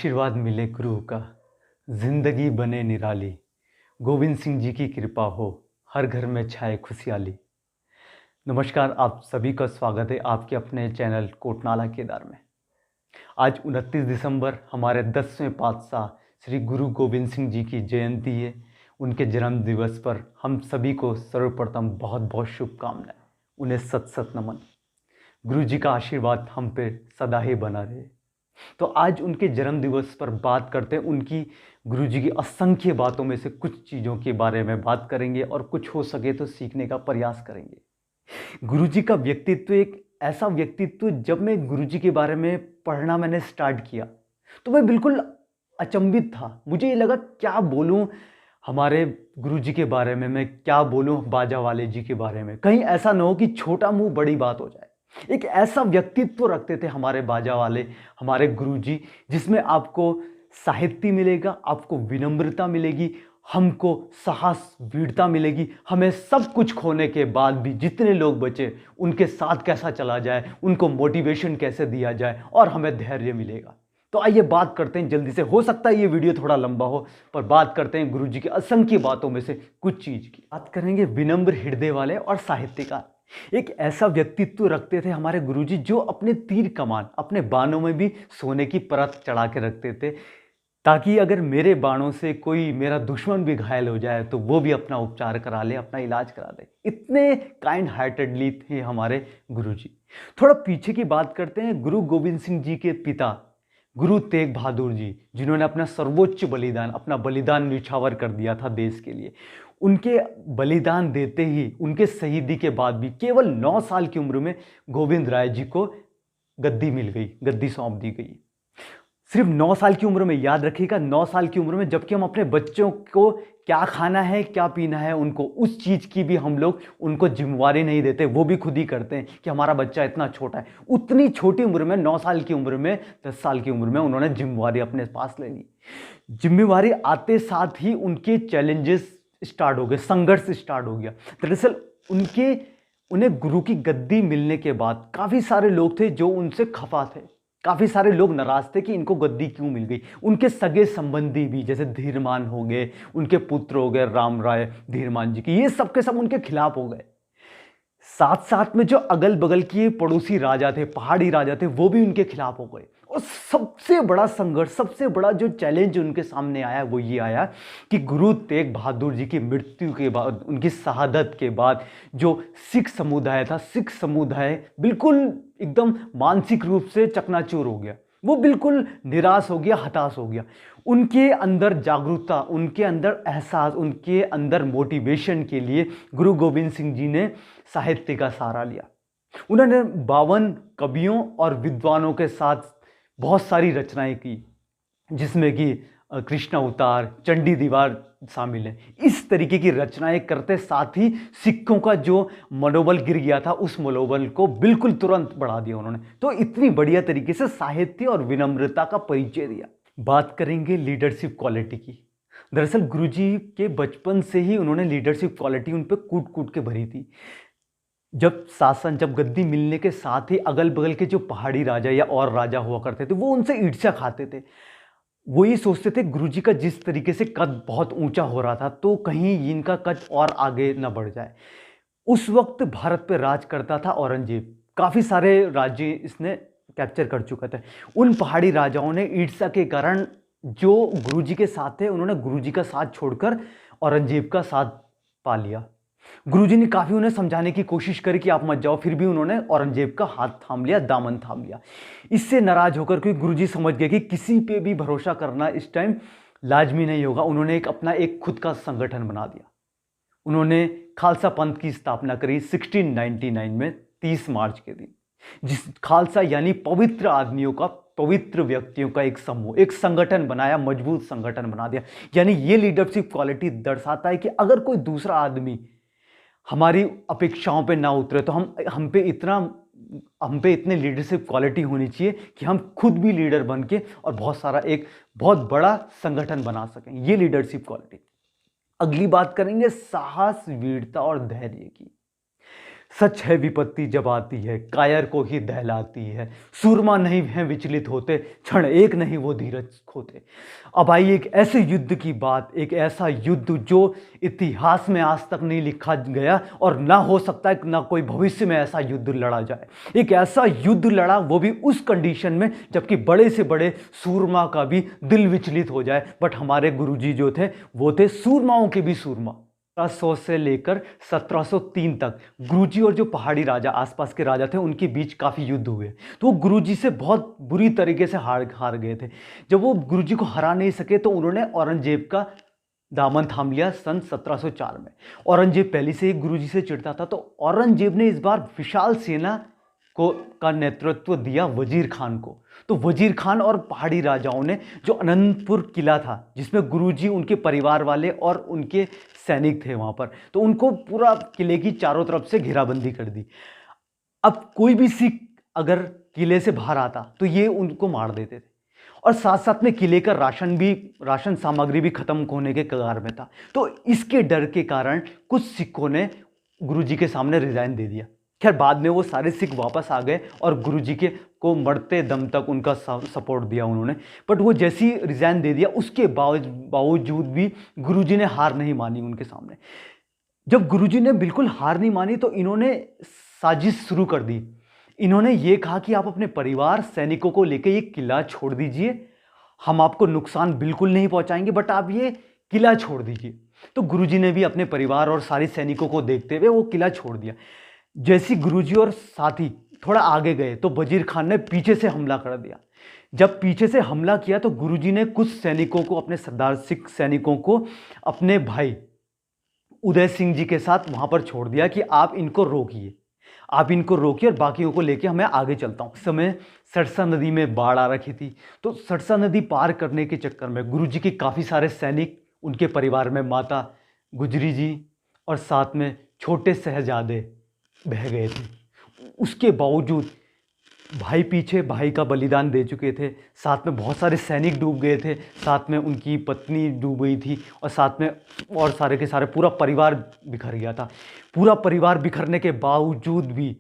आशीर्वाद मिले गुरु का, जिंदगी बने निराली। गोविंद सिंह जी की कृपा हो, हर घर में छाए खुशहाली। नमस्कार, आप सभी का स्वागत है आपके अपने चैनल कोटनाला केदार में। आज 29 दिसंबर हमारे 10वें पातशाह श्री गुरु गोविंद सिंह जी की जयंती है। उनके जन्म दिवस पर हम सभी को सर्वप्रथम बहुत बहुत शुभकामनाएं, उन्हें सत सत नमन। गुरु जी का आशीर्वाद हम पे सदा ही बना रहे। तो आज उनके जन्म दिवस पर बात करते हैं, उनकी गुरु जी की असंख्य बातों में से कुछ चीज़ों के बारे में बात करेंगे और कुछ हो सके तो सीखने का प्रयास करेंगे। गुरु जी का व्यक्तित्व एक ऐसा व्यक्तित्व, जब मैं गुरु जी के बारे में पढ़ना मैंने स्टार्ट किया तो मैं बिल्कुल अचंभित था। मुझे ये लगा क्या बोलूँ हमारे गुरु जी के बारे में, मैं क्या बोलूँ बाजा वाले जी के बारे में। कहीं ऐसा ना हो कि छोटा मुंह बड़ी बात हो जाए। एक ऐसा व्यक्तित्व रखते थे हमारे बाजा वाले, हमारे गुरुजी, जिसमें आपको साहित्य मिलेगा, आपको विनम्रता मिलेगी, हमको साहस वीरता मिलेगी। हमें सब कुछ खोने के बाद भी जितने लोग बचे उनके साथ कैसा चला जाए, उनको मोटिवेशन कैसे दिया जाए और हमें धैर्य मिलेगा। तो आइए बात करते हैं जल्दी से। हो सकता है ये वीडियो थोड़ा लंबा हो, पर बात करते हैं गुरुजी की असंख्य बातों में से कुछ चीज की। बात करेंगे विनम्र हृदय वाले और साहित्यकार। एक ऐसा व्यक्तित्व रखते थे हमारे गुरुजी, जो अपने तीर कमान, अपने बाणों में भी सोने की परत चढ़ा के रखते थे, ताकि अगर मेरे बाणों से कोई मेरा दुश्मन भी घायल हो जाए तो वो भी अपना उपचार करा ले, अपना इलाज करा दे। इतने काइंड हार्टेडली थे हमारे गुरुजी। थोड़ा पीछे की बात करते हैं। गुरु गोविंद सिंह जी के पिता गुरु तेग बहादुर जी, जिन्होंने अपना सर्वोच्च बलिदान, अपना बलिदान न्यौछावर कर दिया था देश के लिए। उनके बलिदान देते ही, उनके शहीदी के बाद भी केवल 9 साल की उम्र में गोविंद राय जी को गद्दी मिल गई, गद्दी सौंप दी गई। सिर्फ 9 साल की उम्र में, याद रखिएगा, 9 साल की उम्र में। जबकि हम अपने बच्चों को क्या खाना है, क्या पीना है, उनको उस चीज़ की भी हम लोग उनको जिम्मेवारी नहीं देते। वो भी खुद ही करते हैं कि हमारा बच्चा इतना छोटा है। उतनी छोटी उम्र में, 9 साल की उम्र में, 10 साल की उम्र में उन्होंने जिम्मेवारी अपने पास ले ली। जिम्मेवारी आते साथ ही उनके चैलेंजेस स्टार्ट हो गए, संघर्ष स्टार्ट हो गया। दरअसल उन्हें गुरु की गद्दी मिलने के बाद काफ़ी सारे लोग थे जो उनसे खफा थे। काफ़ी सारे लोग नाराज थे कि इनको गद्दी क्यों मिल गई। उनके सगे संबंधी भी, जैसे धीरमान हो गए, उनके पुत्र हो गए राम राय धीरमान जी की, ये सब के सब उनके खिलाफ हो गए। साथ साथ में जो अगल बगल के पड़ोसी राजा थे, पहाड़ी राजा थे, वो भी उनके खिलाफ हो गए। और सबसे बड़ा संघर्ष, सबसे बड़ा जो चैलेंज उनके सामने आया वो ये आया कि गुरु तेग बहादुर जी की मृत्यु के बाद, उनकी शहादत के बाद, जो सिख समुदाय था, सिख समुदाय बिल्कुल एकदम मानसिक रूप से चकनाचूर हो गया। वो बिल्कुल निराश हो गया, हताश हो गया। उनके अंदर जागरूकता, उनके अंदर एहसास, उनके अंदर मोटिवेशन के लिए गुरु गोविंद सिंह जी ने साहित्य का सहारा लिया। उन्होंने 52 कवियों और विद्वानों के साथ बहुत सारी रचनाएं की, जिसमें कि कृष्ण अवतार, चंडी दीवार शामिल है। इस तरीके की रचनाएं करते साथ ही सिखों का जो मनोबल गिर गया था, उस मनोबल को बिल्कुल तुरंत बढ़ा दिया उन्होंने। तो इतनी बढ़िया तरीके से साहित्य और विनम्रता का परिचय दिया। बात करेंगे लीडरशिप क्वालिटी की। दरअसल गुरुजी के बचपन से ही उन्होंने लीडरशिप क्वालिटी उन पर कूट कूट के भरी थी। जब गद्दी मिलने के साथ ही अगल बगल के जो पहाड़ी राजा या और राजा हुआ करते थे, वो उनसे ईर्ष्या खाते थे। वो ये सोचते थे गुरुजी का जिस तरीके से कद बहुत ऊंचा हो रहा था, तो कहीं इनका कद और आगे न बढ़ जाए। उस वक्त भारत पे राज करता था औरंगजेब। काफ़ी सारे राज्य इसने कैप्चर कर चुका था। उन पहाड़ी राजाओं ने ईर्ष्या के कारण जो गुरुजी के साथ थे, उन्होंने गुरुजी का साथ छोड़कर औरंगजेब का साथ पा लिया। गुरुजी ने काफ़ी उन्हें समझाने की कोशिश करी कि आप मत जाओ, फिर भी उन्होंने औरंगजेब का हाथ थाम लिया, दामन थाम लिया। इससे नाराज होकर, क्योंकि गुरुजी समझ गए कि किसी पे भी भरोसा करना इस टाइम लाजमी नहीं होगा, उन्होंने अपना एक खुद का संगठन बना दिया। उन्होंने खालसा पंथ की स्थापना करी 1699 में 30 मार्च के दिन। जिस खालसा यानी पवित्र आदमियों का, पवित्र व्यक्तियों का एक समूह, एक संगठन बनाया, मजबूत संगठन बना दिया। यानी ये लीडरशिप क्वालिटी दर्शाता है कि अगर कोई दूसरा आदमी हमारी अपेक्षाओं पे ना उतरे तो हम पे इतने लीडरशिप क्वालिटी होनी चाहिए कि हम खुद भी लीडर बन के और एक बहुत बड़ा संगठन बना सकें। ये लीडरशिप क्वालिटी। अगली बात करेंगे साहस, वीरता और धैर्य की। सच है विपत्ति जब आती है कायर को ही दहलाती है। सूरमा नहीं है विचलित होते, क्षण एक नहीं वो धीरज खोते। अब आई एक ऐसे युद्ध की बात, एक ऐसा युद्ध जो इतिहास में आज तक नहीं लिखा गया और ना हो सकता है ना कोई भविष्य में ऐसा युद्ध लड़ा जाए। एक ऐसा युद्ध लड़ा, वो भी उस कंडीशन में जबकि बड़े से बड़े सूरमा का भी दिल विचलित हो जाए। बट हमारे गुरुजी जो थे वो थे सूरमाओं के भी सूरमा। 1700 से लेकर 1703 तक गुरुजी और जो पहाड़ी राजा आसपास के राजा थे उनके बीच काफ़ी युद्ध हुए। तो वो गुरुजी से बहुत बुरी तरीके से हार गए थे। जब वो गुरुजी को हरा नहीं सके तो उन्होंने औरंगजेब का दामन थाम लिया सन 1704 में। औरंगजेब पहले से ही गुरुजी से चिढ़ता था, तो औरंगजेब ने इस बार विशाल सेना का नेतृत्व दिया वजीर खान को। तो वजीर खान और पहाड़ी राजाओं ने जो अनंतपुर किला था जिसमें गुरुजी, उनके परिवार वाले और उनके सैनिक थे वहाँ पर, तो उनको पूरा किले की चारों तरफ से घेराबंदी कर दी। अब कोई भी सिख अगर किले से बाहर आता तो ये उनको मार देते थे और साथ साथ में किले का राशन सामग्री भी खत्म होने के कगार में था। तो इसके डर के कारण कुछ सिखों ने गुरुजी के सामने रिजाइन दे दिया। खैर बाद में वो सारे सिख वापस आ गए और गुरुजी के को मरते दम तक उनका सपोर्ट दिया उन्होंने। बट वो जैसी रिजाइन दे दिया उसके बावजूद भी गुरुजी ने हार नहीं मानी उनके सामने। जब गुरुजी ने बिल्कुल हार नहीं मानी तो इन्होंने साजिश शुरू कर दी। इन्होंने ये कहा कि आप अपने परिवार सैनिकों को लेकर ये किला छोड़ दीजिए, हम आपको नुकसान बिल्कुल नहीं पहुंचाएंगे, बट आप ये किला छोड़ दीजिए। तो गुरुजी ने भी अपने परिवार और सारे सैनिकों को देखते हुए वो किला छोड़ दिया। जैसी गुरुजी और साथी थोड़ा आगे गए तो वजीर खान ने पीछे से हमला कर दिया। जब पीछे से हमला किया तो गुरुजी ने कुछ सैनिकों को, अपने सरदार सिख सैनिकों को अपने भाई उदय सिंह जी के साथ वहां पर छोड़ दिया कि आप इनको रोकिए और बाकियों को लेके मैं आगे चलता हूँ। इस समय सरसा नदी में बाढ़ आ रखी थी, तो सरसा नदी पार करने के चक्कर में गुरुजी के काफ़ी सारे सैनिक, उनके परिवार में माता गुजरी जी और साथ में छोटे शहजादे बह गए थे। उसके बावजूद भाई पीछे भाई का बलिदान दे चुके थे, साथ में बहुत सारे सैनिक डूब गए थे, साथ में उनकी पत्नी डूब गई थी और साथ में और सारे के सारे पूरा परिवार बिखर गया था। पूरा परिवार बिखरने के बावजूद भी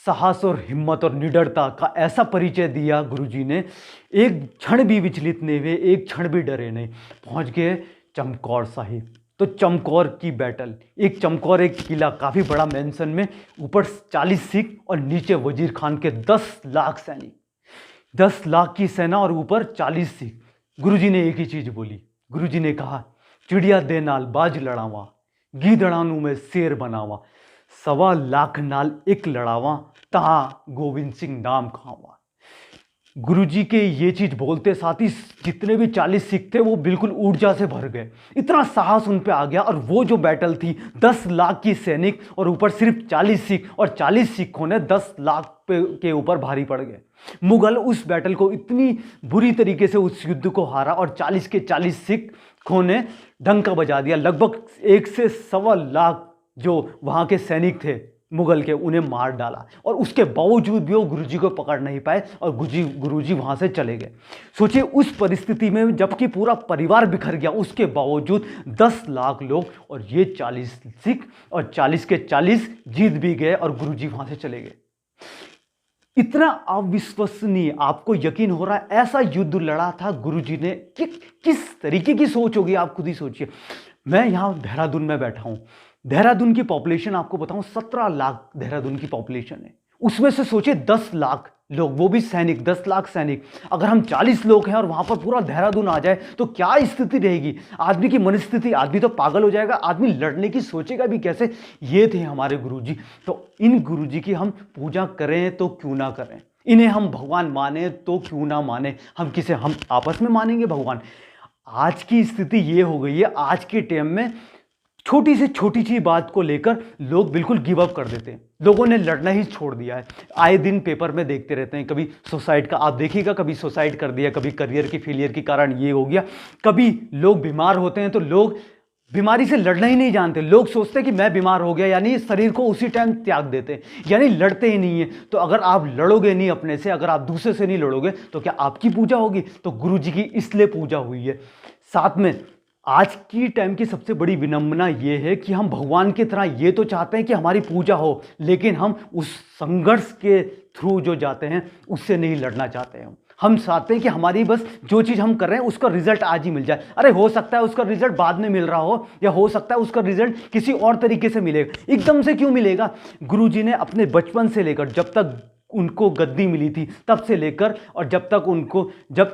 साहस और हिम्मत और निडरता का ऐसा परिचय दिया गुरुजी ने, एक क्षण भी विचलित नहीं हुए, एक क्षण भी डरे नहीं। पहुंच गए चमकौर साहिब। तो चमकौर की बैटल, एक चमकौर एक किला काफ़ी बड़ा मेंशन में, ऊपर 40 सिख और नीचे वजीर खान के 10 लाख सैनिक, 10 लाख की सेना और ऊपर 40 सिख। गुरुजी ने एक ही चीज़ बोली। गुरुजी ने कहा, चिड़िया दे नाल बाज लड़ावा, गीदड़ानू में शेर बनावा, 1.25 लाख नाल एक लड़ावा, तहाँ गोविंद सिंह नाम खावा। गुरुजी के ये चीज़ बोलते साथ ही जितने भी 40 सिख थे वो बिल्कुल ऊर्जा से भर गए, इतना साहस उन पे आ गया। और वो जो बैटल थी 10 लाख की सैनिक और ऊपर सिर्फ 40 सिख, और 40 सिखों ने 10 लाख के ऊपर भारी पड़ गए। मुगल उस बैटल को इतनी बुरी तरीके से उस युद्ध को हारा और 40 के 40 सिखों ने डंका बजा दिया। लगभग 1 से 1.25 लाख जो वहाँ के सैनिक थे मुगल के, उन्हें मार डाला। और उसके बावजूद भी वो गुरुजी को पकड़ नहीं पाए और गुरुजी वहाँ से चले गए। सोचिए उस परिस्थिति में जबकि पूरा परिवार बिखर गया, उसके बावजूद 10 लाख लोग और ये 40 सिख और 40 के 40 जीत भी गए और गुरुजी वहाँ से चले गए। इतना अविश्वसनीय, आपको यकीन हो रहा है ऐसा युद्ध लड़ा था गुरुजी ने कि किस तरीके की सोच होगी आप खुद ही सोचिए। मैं यहाँ देहरादून में बैठा हूँ, देहरादून की पॉपुलेशन आपको बताऊं 17 लाख देहरादून की पॉपुलेशन है। उसमें से सोचिए 10 लाख लोग, वो भी सैनिक, 10 लाख सैनिक। अगर हम 40 लोग हैं और वहां पर पूरा देहरादून आ जाए तो क्या स्थिति रहेगी आदमी की, मनस्थिति, आदमी तो पागल हो जाएगा, आदमी लड़ने की सोचेगा भी कैसे। ये थे हमारे गुरुजी। तो इन गुरुजी की हम पूजा करें तो क्यों ना करें, इन्हें हम भगवान माने तो क्यों ना माने, हम आपस में मानेंगे भगवान। आज की स्थिति ये हो गई है, आज के टाइम में छोटी से छोटी सी बात को लेकर लोग बिल्कुल गिव अप कर देते हैं। लोगों ने लड़ना ही छोड़ दिया है। आए दिन पेपर में देखते रहते हैं, कभी सुसाइड का आप देखिएगा, कभी सुसाइड कर दिया, कभी करियर की फेलियर के कारण ये हो गया, कभी लोग बीमार होते हैं तो लोग बीमारी से लड़ना ही नहीं जानते। लोग सोचते हैं कि मैं बीमार हो गया, यानी शरीर को उसी टाइम त्याग देते हैं, यानी लड़ते ही नहीं है। तो अगर आप लड़ोगे नहीं अपने से, अगर आप दूसरे से नहीं लड़ोगे तो क्या आपकी पूजा होगी? तो गुरुजी की इसलिए पूजा हुई है। साथ में आज की टाइम की सबसे बड़ी विडंबना ये है कि हम भगवान की तरह ये तो चाहते हैं कि हमारी पूजा हो, लेकिन हम उस संघर्ष के थ्रू जो जाते हैं उससे नहीं लड़ना चाहते हैं। हम चाहते हैं कि हमारी बस जो चीज़ हम कर रहे हैं उसका रिजल्ट आज ही मिल जाए। अरे हो सकता है उसका रिजल्ट बाद में मिल रहा हो, या हो सकता है उसका रिजल्ट किसी और तरीके से मिलेगा। एकदम से क्यों मिलेगा? गुरुजी ने अपने बचपन से लेकर जब तक उनको गद्दी मिली थी तब से लेकर, और जब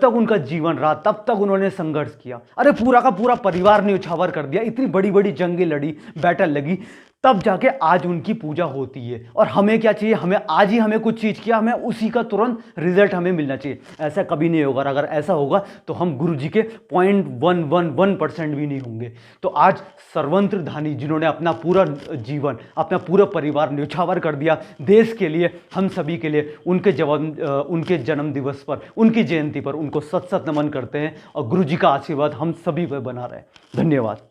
तक उनका जीवन रहा तब तक उन्होंने संघर्ष किया। अरे पूरा का पूरा परिवार ने उछावर कर दिया, इतनी बड़ी बड़ी जंगें लड़ी, बैटल लगी, तब जाके आज उनकी पूजा होती है। और हमें क्या चाहिए? हमें आज ही हमें कुछ चीज़ किया, हमें उसी का तुरंत रिजल्ट हमें मिलना चाहिए। ऐसा कभी नहीं होगा। अगर ऐसा होगा तो हम गुरु जी के 0.111% भी नहीं होंगे। तो आज सर्वंत्र धानी जिन्होंने अपना पूरा जीवन, अपना पूरा परिवार न्यौछावर कर दिया देश के लिए, हम सभी के लिए, उनके जन्म दिवस पर, उनकी जयंती पर उनको सत सत नमन करते हैं। और गुरु जी का आशीर्वाद हम सभी पर बना रहे। धन्यवाद।